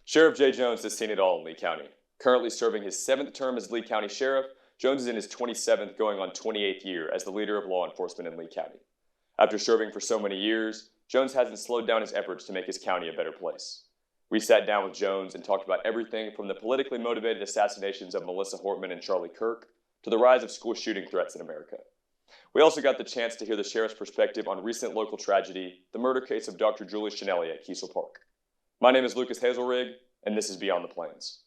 Sheriff Jay Jones has seen it all in Lee County. Currently serving his 7th term as Lee County Sheriff, Jones is in his 27th, going on 28th year as the leader of law enforcement in Lee County. After serving for so many years, Jones hasn't slowed down his efforts to make his county a better place. We sat down with Jones and talked about everything from the politically motivated assassinations of Melissa Hortman and Charlie Kirk to the rise of school shooting threats in America. We also got the chance to hear the sheriff's perspective on recent local tragedy, the murder case of Dr. Julie Shenelly at Kiesel Park. My name is Lucas Hazelrig, and this is Beyond the Plains.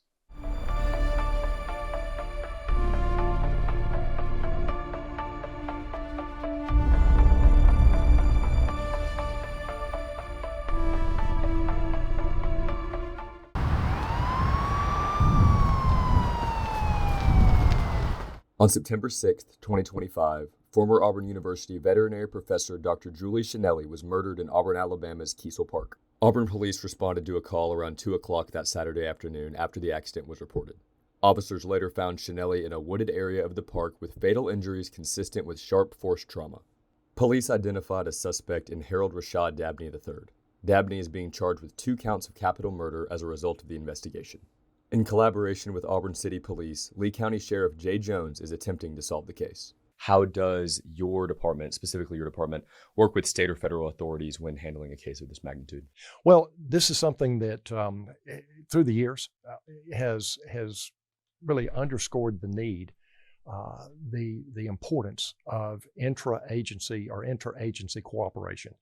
On September 6, 2025, former Auburn University veterinary professor Dr. Julie Shenelly was murdered in Auburn, Alabama's Kiesel Park. Auburn police responded to a call around 2 o'clock that Saturday afternoon after the accident was reported. Officers later found Shenelly in a wooded area of the park with fatal injuries consistent with sharp force trauma. Police identified a suspect in Harold Rashad Dabney III. Dabney is being charged with 2 counts of capital murder as a result of the investigation. In collaboration with Auburn City Police, Lee County Sheriff Jay Jones is attempting to solve the case. How does your department, specifically your department, work with state or federal authorities when handling a case of this magnitude? Well, this is something that through the years has really underscored the need, the importance of intra-agency or interagency cooperation.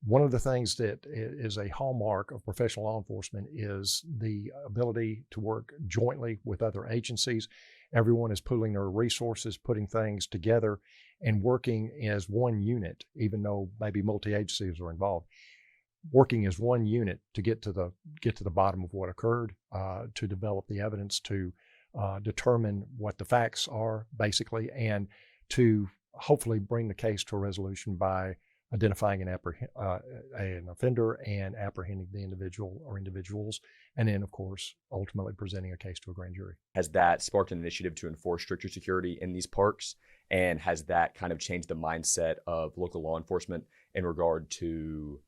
One of the things that is a hallmark of professional law enforcement is the ability to work jointly with other agencies. Everyone is pooling their resources, putting things together, and working as one unit, even though maybe multi-agencies are involved. Working as one unit to get to the bottom of what occurred, to develop the evidence, to determine what the facts are, basically, and to hopefully bring the case to a resolution by identifying an offender and apprehending the individual or individuals, and then, of course, ultimately presenting a case to a grand jury. Has that sparked an initiative to enforce stricter security in these parks? And has that kind of changed the mindset of local law enforcement in regard to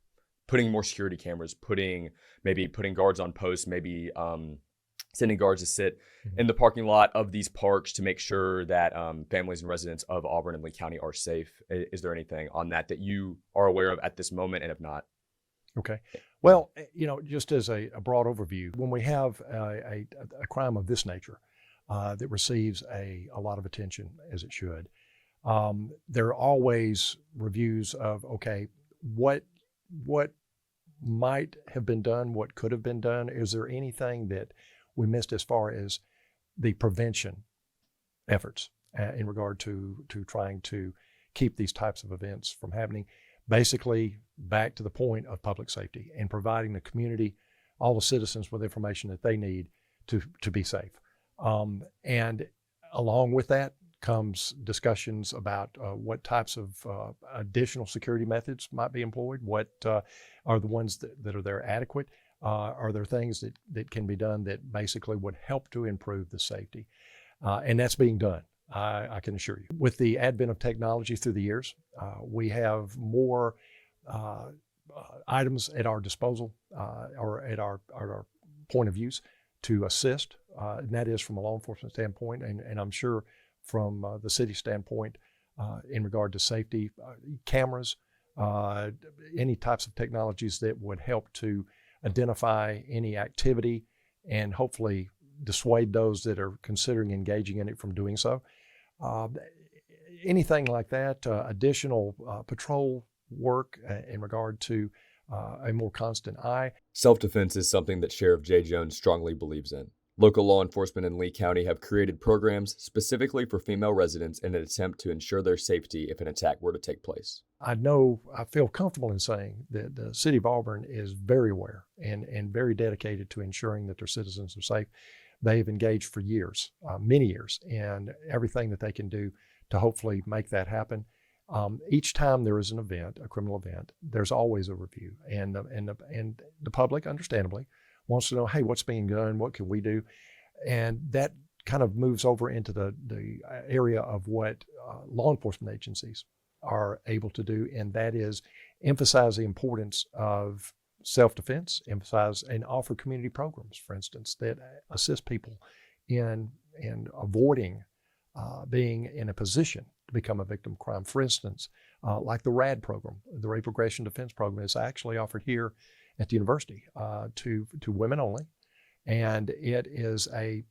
putting more security cameras, putting guards on posts, maybe sending guards to sit in the parking lot of these parks to make sure that families and residents of Auburn and Lee County are safe? Is there anything on that you are aware of at this moment, and if not? Okay. Well, just as a broad overview, when we have a crime of this nature that receives a lot of attention, as it should, there are always reviews of, okay, what might have been done, what could have been done? Is there anything that we missed as far as the prevention efforts in regard to trying to keep these types of events from happening? Basically, back to the point of public safety and providing the community, all the citizens, with information that they need to be safe. And along with that comes discussions about what types of additional security methods might be employed, what are the ones that are there adequate. Are there things that can be done that basically would help to improve the safety? And that's being done, I can assure you. With the advent of technology through the years, we have more items at our disposal or at our point of use to assist, and that is from a law enforcement standpoint, and I'm sure from the city standpoint in regard to safety, cameras, any types of technologies that would help to identify any activity and hopefully dissuade those that are considering engaging in it from doing so. Anything like that, additional patrol work in regard to a more constant eye. Self-defense is something that Sheriff Jay Jones strongly believes in. Local law enforcement in Lee County have created programs specifically for female residents in an attempt to ensure their safety if an attack were to take place. I feel comfortable in saying that the city of Auburn is very aware and very dedicated to ensuring that their citizens are safe. They've engaged for years, many years, and everything that they can do to hopefully make that happen. Each time there is an event, a criminal event, there's always a review, and the public, understandably, wants to know, hey, what's being done? What can we do? And that kind of moves over into the area of what law enforcement agencies are able to do, and that is emphasize the importance of self-defense, emphasize and offer community programs, for instance, that assist people in avoiding being in a position to become a victim of crime. For instance, like the RAD program, the Rape Aggression Defense Program, is actually offered here at the university to women only, and it is a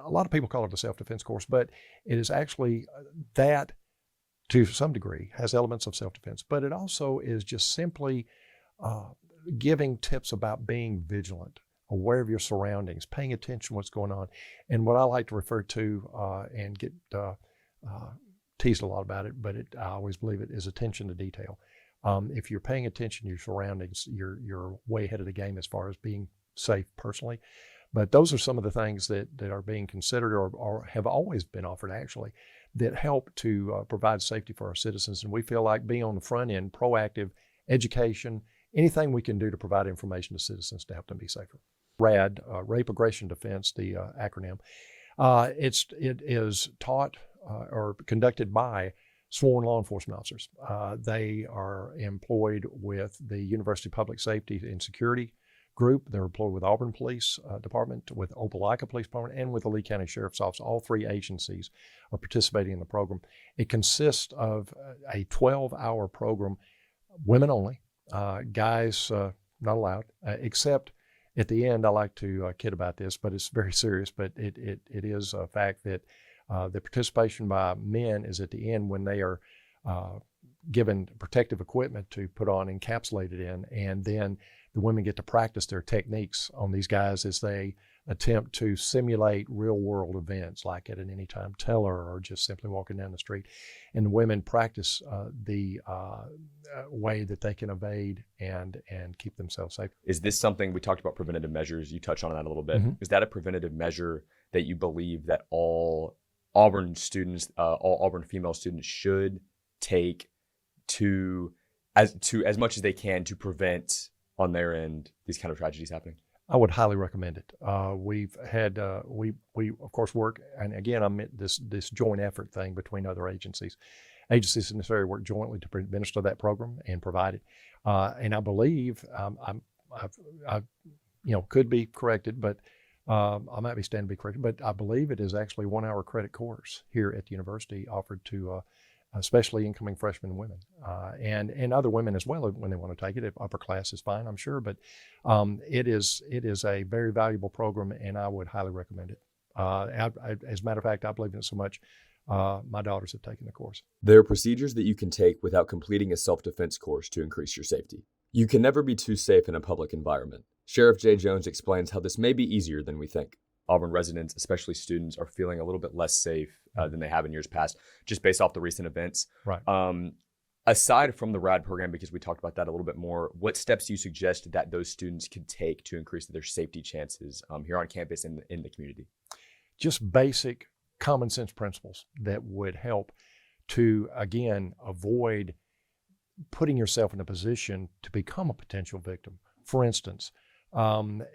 lot of people call it a self-defense course, but it is actually that to some degree has elements of self-defense, but it also is just simply giving tips about being vigilant, aware of your surroundings, paying attention to what's going on. And what I like to refer to and get teased a lot about it, but I always believe it is attention to detail. If you're paying attention to your surroundings, you're way ahead of the game as far as being safe personally. But those are some of the things that are being considered or have always been offered, actually, that help to provide safety for our citizens. And we feel like being on the front end, proactive education, anything we can do to provide information to citizens to help them be safer. RAD, Rape Aggression Defense, the acronym, it is taught or conducted by sworn law enforcement officers. They are employed with the University Public Safety and Security Group. They're employed with Auburn Police Department, with Opelika Police Department, and with the Lee County Sheriff's Office. All three agencies are participating in the program. It consists of a 12-hour program, women only, guys not allowed, except at the end. I like to kid about this, but it's very serious, but it is a fact that the participation by men is at the end when they are given protective equipment to put on, encapsulated in, and then the women get to practice their techniques on these guys as they attempt to simulate real world events, like at an anytime teller or just simply walking down the street. And the women practice the way that they can evade and keep themselves safe. Is this something, we talked about preventative measures, you touched on that a little bit. Is that a preventative measure that you believe that all Auburn students, all Auburn female students should take as much as they can to prevent on their end these kind of tragedies happening? I would highly recommend it. We've had we of course work, and again I meant this joint effort thing between other agencies. Agencies in this area work jointly to administer that program and provide it. And I believe I could be corrected, but I might be standing to be corrected. But I believe it is actually a 1-hour credit course here at the university offered to especially incoming freshmen and women, and other women as well when they want to take it. If upper class is fine, I'm sure, but it is a very valuable program, and I would highly recommend it. As a matter of fact, I believe in it so much, my daughters have taken the course. There are procedures that you can take without completing a self-defense course to increase your safety. You can never be too safe in a public environment. Sheriff Jay Jones explains how this may be easier than we think. Auburn residents, especially students, are feeling a little bit less safe than they have in years past, just based off the recent events. Right. Aside from the RAD program, because we talked about that a little bit more, what steps do you suggest that those students could take to increase their safety chances here on campus and in the community? Just basic common sense principles that would help to, again, avoid putting yourself in a position to become a potential victim. For instance,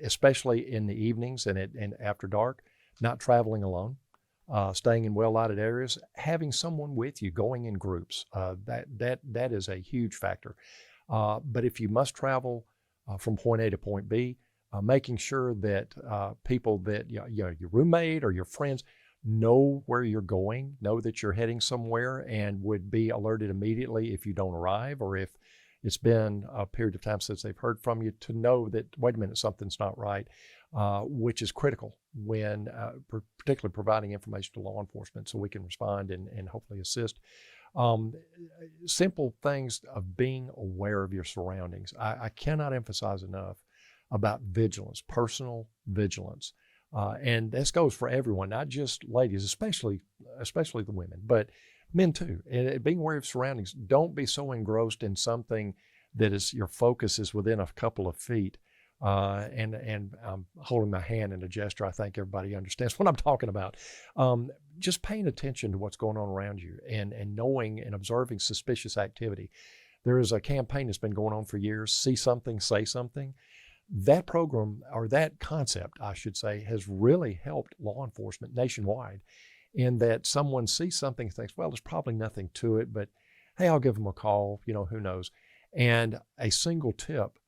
especially in the evenings and after dark, not traveling alone, staying in well-lighted areas, having someone with you, going in groups. That is a huge factor. But if you must travel from point A to point B, making sure that people that your roommate or your friends know where you're going, know that you're heading somewhere, and would be alerted immediately if you don't arrive, or if it's been a period of time since they've heard from you, to know that, wait a minute, something's not right, which is critical when particularly providing information to law enforcement so we can respond and hopefully assist. Simple things of being aware of your surroundings. I cannot emphasize enough about vigilance, personal vigilance. And this goes for everyone, not just ladies, especially the women, but men too. And being aware of surroundings. Don't be so engrossed in something that is your focus is within a couple of feet. And I'm holding my hand in a gesture. I think everybody understands what I'm talking about. Just paying attention to what's going on around you and knowing and observing suspicious activity. There is a campaign that's been going on for years, See Something, Say Something. That program, or that concept, I should say, has really helped law enforcement nationwide, in that someone sees something and thinks, well, there's probably nothing to it, but hey, I'll give them a call, who knows. And a single tip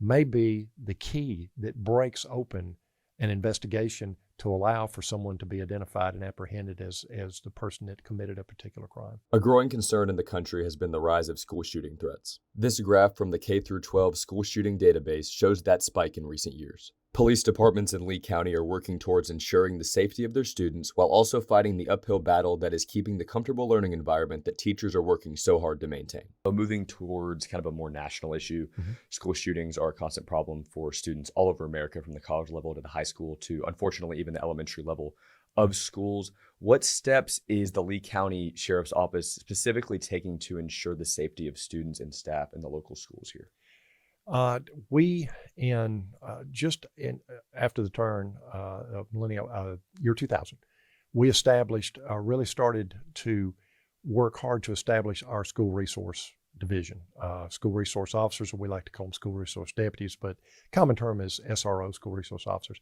may be the key that breaks open an investigation to allow for someone to be identified and apprehended as the person that committed a particular crime. A growing concern in the country has been the rise of school shooting threats. This graph from the K-12 school shooting database shows that spike in recent years. Police departments in Lee County are working towards ensuring the safety of their students while also fighting the uphill battle that is keeping the comfortable learning environment that teachers are working so hard to maintain. Moving towards kind of a more national issue, school shootings are a constant problem for students all over America, from the college level to the high school to, unfortunately, even the elementary level of schools. What steps is the Lee County Sheriff's Office specifically taking to ensure the safety of students and staff in the local schools here? We after the turn of millennial year 2000, we really started to work hard to establish our school resource division. School resource officers, or we like to call them school resource deputies, but common term is SRO, school resource officers.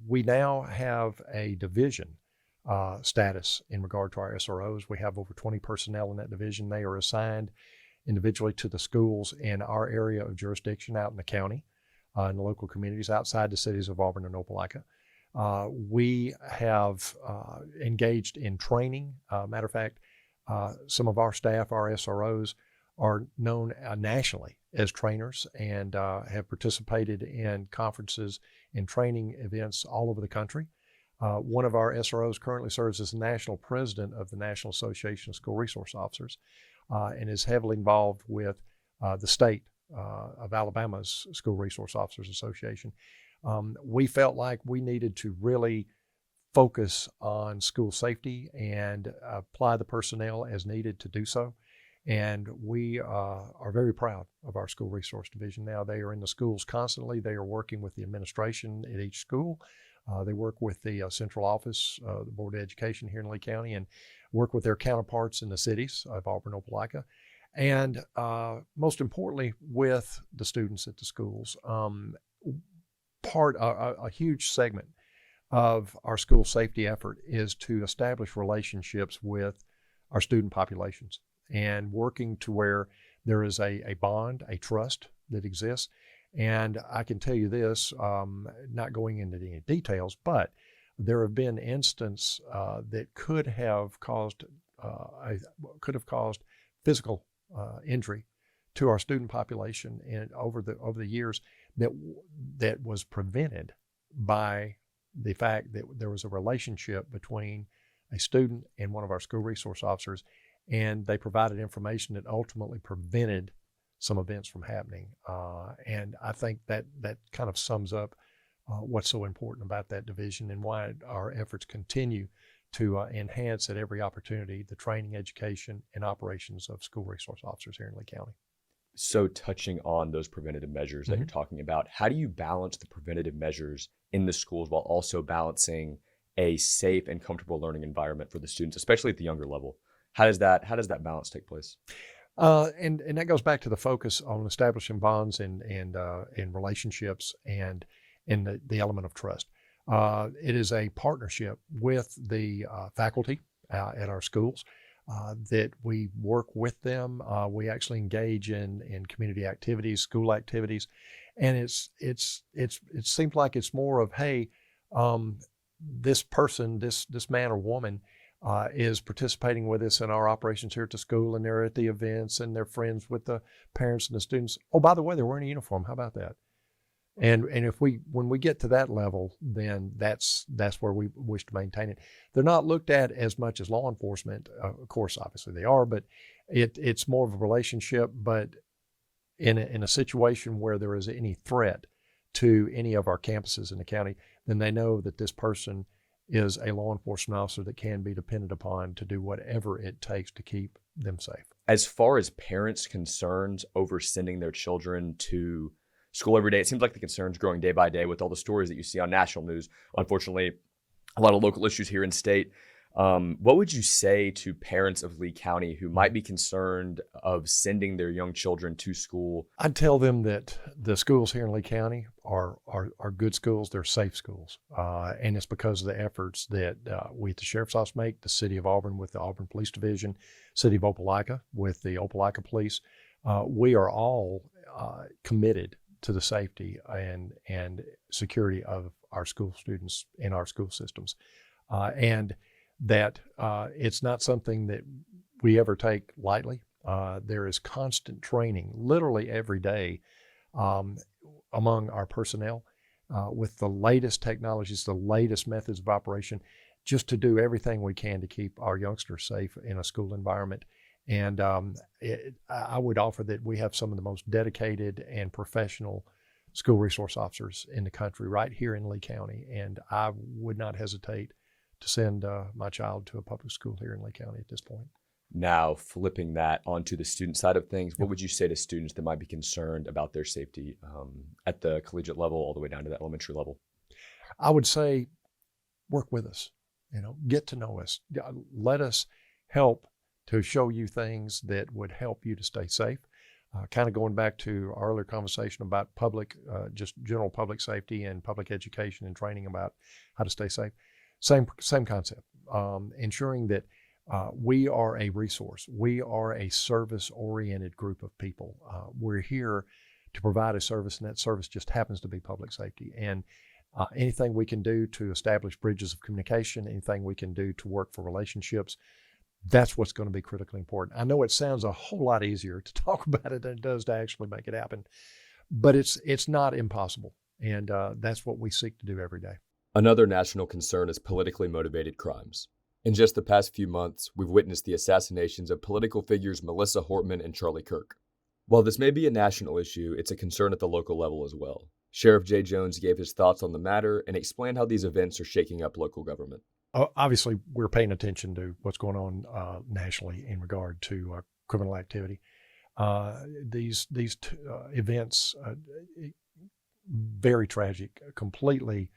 We now have a division status in regard to our SROs. We have over 20 personnel in that division. They are assigned individually to the schools in our area of jurisdiction out in the county, in the local communities outside the cities of Auburn and Opelika. We have engaged in training. Matter of fact, some of our staff, our SROs, are known nationally as trainers and have participated in conferences and training events all over the country. One of our SROs currently serves as the national president of the National Association of School Resource Officers, and is heavily involved with the state of Alabama's School Resource Officers Association. We felt like we needed to really focus on school safety and apply the personnel as needed to do so. And we are very proud of our school resource division now. They are in the schools constantly. They are working with the administration at each school. They work with the central office, the Board of Education here in Lee County, and work with their counterparts in the cities of Auburn, Opelika, and most importantly, with the students at the schools. A huge segment of our school safety effort is to establish relationships with our student populations and working to where there is a bond, a trust that exists. And I can tell you this, not going into any details, but there have been instances that could have caused physical injury to our student population, and over the years that was prevented by the fact that there was a relationship between a student and one of our school resource officers, and they provided information that ultimately prevented some events from happening. And I think that kind of sums up what's so important about that division and why our efforts continue to enhance at every opportunity the training, education, and operations of school resource officers here in Lee County. So touching on those preventative measures that you're talking about, how do you balance the preventative measures in the schools while also balancing a safe and comfortable learning environment for the students, especially at the younger level? How does that balance take place? And that goes back to the focus on establishing bonds and relationships and the element of trust. It is a partnership with the faculty at our schools that we work with them. We actually engage in community activities, school activities, and it seems like it's more of, hey, this person, this man or woman, is participating with us in our operations here at the school, and they're at the events, and they're friends with the parents and the students. Oh, by the way, they're wearing a uniform. How about that? And when we get to that level, then that's where we wish to maintain it. They're not looked at as much as law enforcement. Of course, obviously they are, but it's more of a relationship. But in a situation where there is any threat to any of our campuses in the county, then they know that this person is a law enforcement officer that can be depended upon to do whatever it takes to keep them safe. As far as parents' concerns over sending their children to school every day, it seems like the concern's growing day by day with all the stories that you see on national news. Unfortunately, a lot of local issues here in state. What would you say to parents of Lee County who might be concerned of sending their young children to school? I'd tell them that the schools here in Lee County are good schools. They're safe schools. And it's because of the efforts that we at the Sheriff's Office make, the City of Auburn with the Auburn Police Division, City of Opelika with the Opelika Police. We are all committed to the safety and security of our school students in our school systems, and that it's not something that we ever take lightly. There is constant training, literally every day, among our personnel with the latest technologies, the latest methods of operation, just to do everything we can to keep our youngsters safe in a school environment. And I would offer that we have some of the most dedicated and professional school resource officers in the country right here in Lee County. And I would not hesitate to send my child to a public school here in Lee County at this point. Now, flipping that onto the student side of things, what would you say to students that might be concerned about their safety at the collegiate level all the way down to the elementary level? I would say work with us, get to know us. Let us help to show you things that would help you to stay safe. Kind of going back to our earlier conversation about just general public safety and public education and training about how to stay safe. Same concept. Ensuring that we are a resource. We are a service-oriented group of people. We're here to provide a service, and that service just happens to be public safety. And anything we can do to establish bridges of communication, anything we can do to work for relationships, that's what's going to be critically important. I know it sounds a whole lot easier to talk about it than it does to actually make it happen, but it's not impossible. And that's what we seek to do every day. Another national concern is politically motivated crimes. In just the past few months, we've witnessed the assassinations of political figures Melissa Hortman and Charlie Kirk. While this may be a national issue, it's a concern at the local level as well. Sheriff Jay Jones gave his thoughts on the matter and explained how these events are shaking up local government. Obviously, we're paying attention to what's going on nationally in regard to criminal activity. These events, very tragic, completely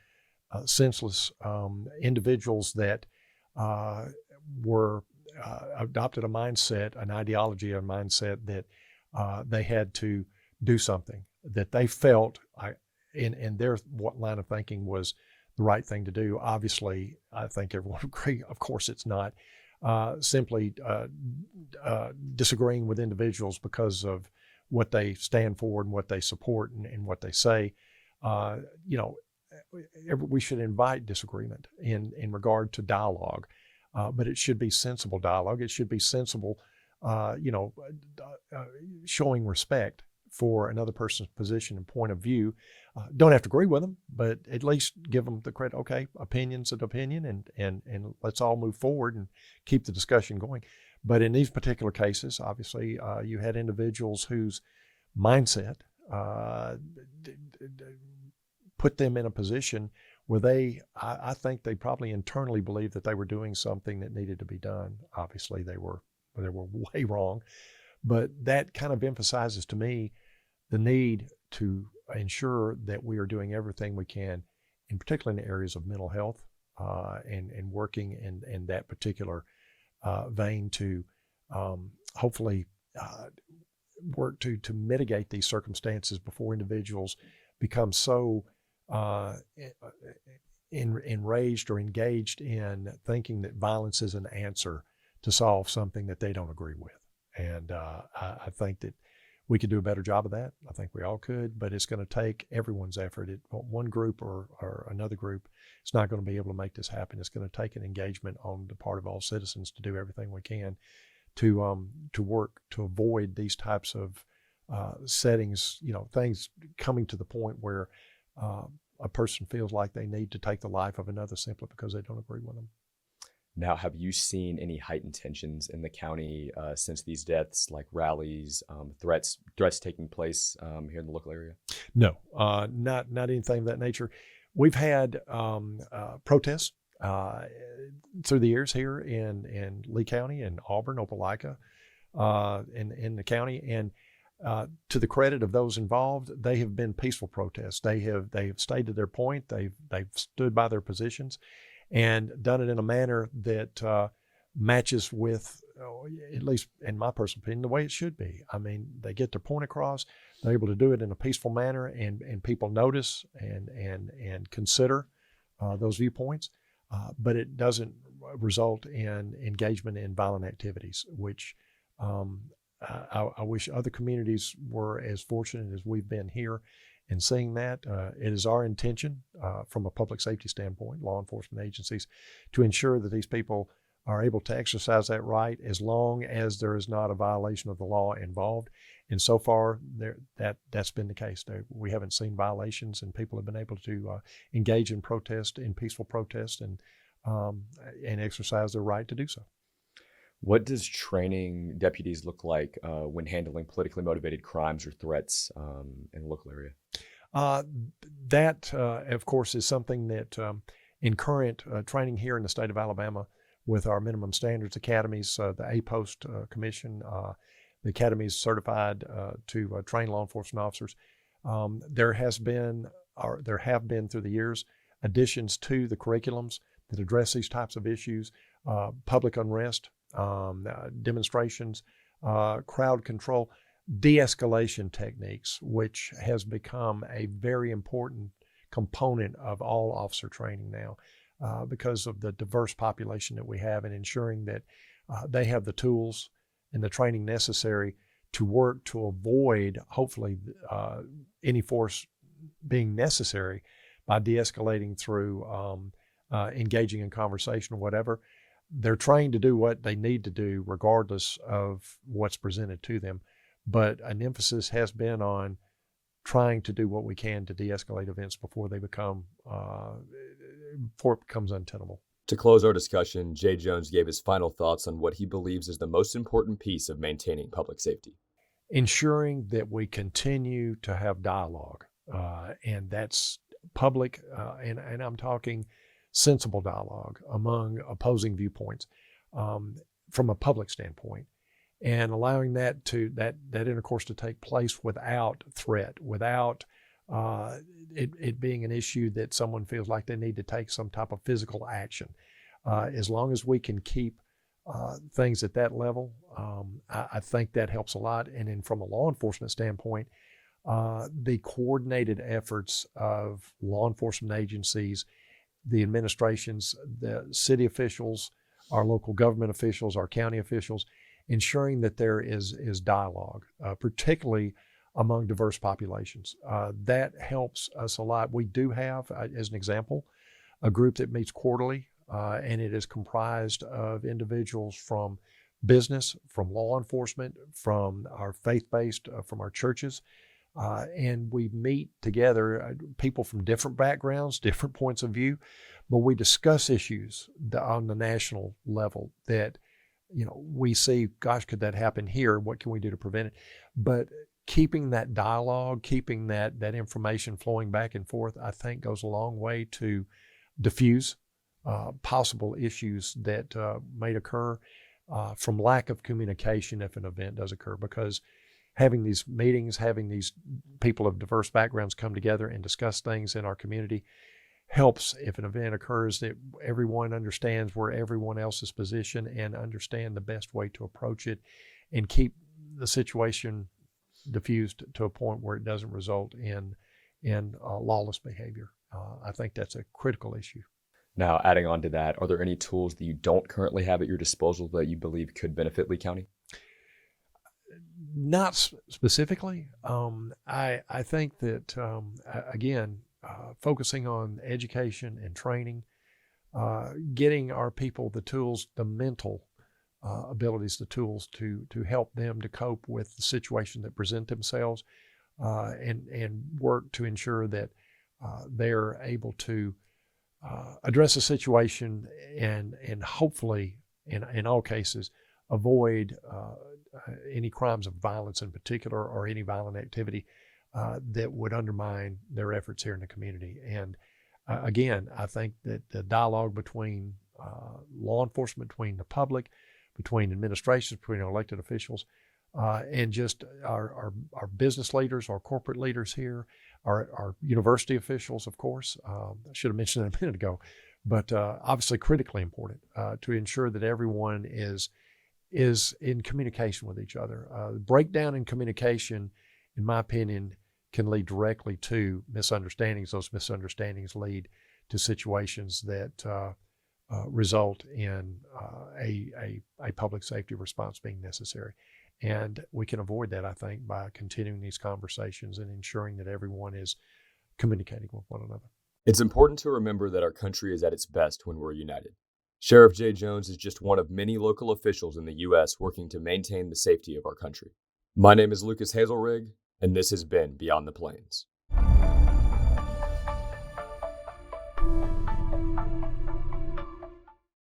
senseless individuals that were adopted a mindset, an ideology, a mindset that they had to do something that they felt in their line of thinking was the right thing to do. Obviously, I think everyone would agree. Of course, it's not. Simply disagreeing with individuals because of what they stand for and what they support and what they say. We should invite disagreement in regard to dialogue, but it should be sensible dialogue. It should be sensible, showing respect for another person's position and point of view. Don't have to agree with them, but at least give them the credit. Okay, opinion's an opinion, and let's all move forward and keep the discussion going. But in these particular cases, obviously, you had individuals whose mindset put them in a position where I think they probably internally believed that they were doing something that needed to be done. Obviously, they were way wrong. But that kind of emphasizes to me the need to ensure that we are doing everything we can, in particular in the areas of mental health, and working in that particular vein to hopefully work to mitigate these circumstances before individuals become so enraged or engaged in thinking that violence is an answer to solve something that they don't agree with. And I think that we could do a better job of that. I think we all could, but it's going to take everyone's effort. One group or another group, it's not going to be able to make this happen. It's going to take an engagement on the part of all citizens to do everything we can to work to avoid these types of settings, things coming to the point where a person feels like they need to take the life of another simply because they don't agree with them. Now, have you seen any heightened tensions in the county since these deaths, like rallies, threats taking place here in the local area? No, not anything of that nature. We've had protests through the years here in Lee County and Auburn, Opelika, in the county, and to the credit of those involved, they have been peaceful protests. They have stated their point. They've stood by their positions, and done it in a manner that matches with, at least in my personal opinion, the way it should be. I mean, they get their point across. They're able to do it in a peaceful manner, and people notice and consider those viewpoints. But it doesn't result in engagement in violent activities, which I wish other communities were as fortunate as we've been here. and seeing that. It is our intention from a public safety standpoint, law enforcement agencies, to ensure that these people are able to exercise that right as long as there is not a violation of the law involved. And so far, that's been the case. We haven't seen violations, and people have been able to engage in protest, in peaceful protest, and exercise their right to do so. What does training deputies look like when handling politically motivated crimes or threats in the local area? That, of course, is something that in current training here in the state of Alabama with our minimum standards academies, the A-Post Commission, the academy is certified to train law enforcement officers. There have been through the years additions to the curriculums that address these types of issues, public unrest, demonstrations, crowd control, de-escalation techniques, which has become a very important component of all officer training now because of the diverse population that we have, and ensuring that they have the tools and the training necessary to work to avoid, hopefully, any force being necessary by de-escalating through engaging in conversation or whatever. They're trained to do what they need to do regardless of what's presented to them. But an emphasis has been on trying to do what we can to de-escalate events before it becomes untenable. To close our discussion, Jay Jones gave his final thoughts on what he believes is the most important piece of maintaining public safety. Ensuring that we continue to have dialogue, and that's public, and I'm talking sensible dialogue among opposing viewpoints from a public standpoint, and allowing that intercourse to take place without threat, without it being an issue that someone feels like they need to take some type of physical action. As long as we can keep things at that level, I think that helps a lot. And then from a law enforcement standpoint, the coordinated efforts of law enforcement agencies, the administrations, the city officials, our local government officials, our county officials, ensuring that there is dialogue, particularly among diverse populations. That helps us a lot. We do have, as an example, a group that meets quarterly, and it is comprised of individuals from business, from law enforcement, from our faith-based, from our churches, and we meet together, people from different backgrounds, different points of view, but we discuss issues on the national level that, we see, gosh, could that happen here? What can we do to prevent it? But keeping that dialogue, keeping that information flowing back and forth, I think goes a long way to diffuse possible issues that may occur from lack of communication if an event does occur. Because having these meetings, having these people of diverse backgrounds come together and discuss things in our community helps if an event occurs, that everyone understands where everyone else is positioned and understand the best way to approach it and keep the situation diffused to a point where it doesn't result in lawless behavior. I think that's a critical issue. Now, adding on to that, are there any tools that you don't currently have at your disposal that you believe could benefit Lee County? Not specifically. I think that, again, focusing on education and training, getting our people the tools, the mental abilities, the tools to help them to cope with the situation that present themselves, and work to ensure that they're able to address a situation and hopefully, in all cases, avoid any crimes of violence in particular, or any violent activity that would undermine their efforts here in the community. And again, I think that the dialogue between law enforcement, between the public, between administrations, between our elected officials, and just our business leaders, our corporate leaders here, our university officials, of course. I should have mentioned that a minute ago, but obviously critically important to ensure that everyone is in communication with each other. Breakdown in communication, in my opinion, can lead directly to misunderstandings. Those misunderstandings lead to situations that result in a public safety response being necessary. And we can avoid that, I think, by continuing these conversations and ensuring that everyone is communicating with one another. It's important to remember that our country is at its best when we're united. Sheriff Jay Jones is just one of many local officials in the U.S. working to maintain the safety of our country. My name is Lucas Hazelrig, and this has been Beyond the Plains.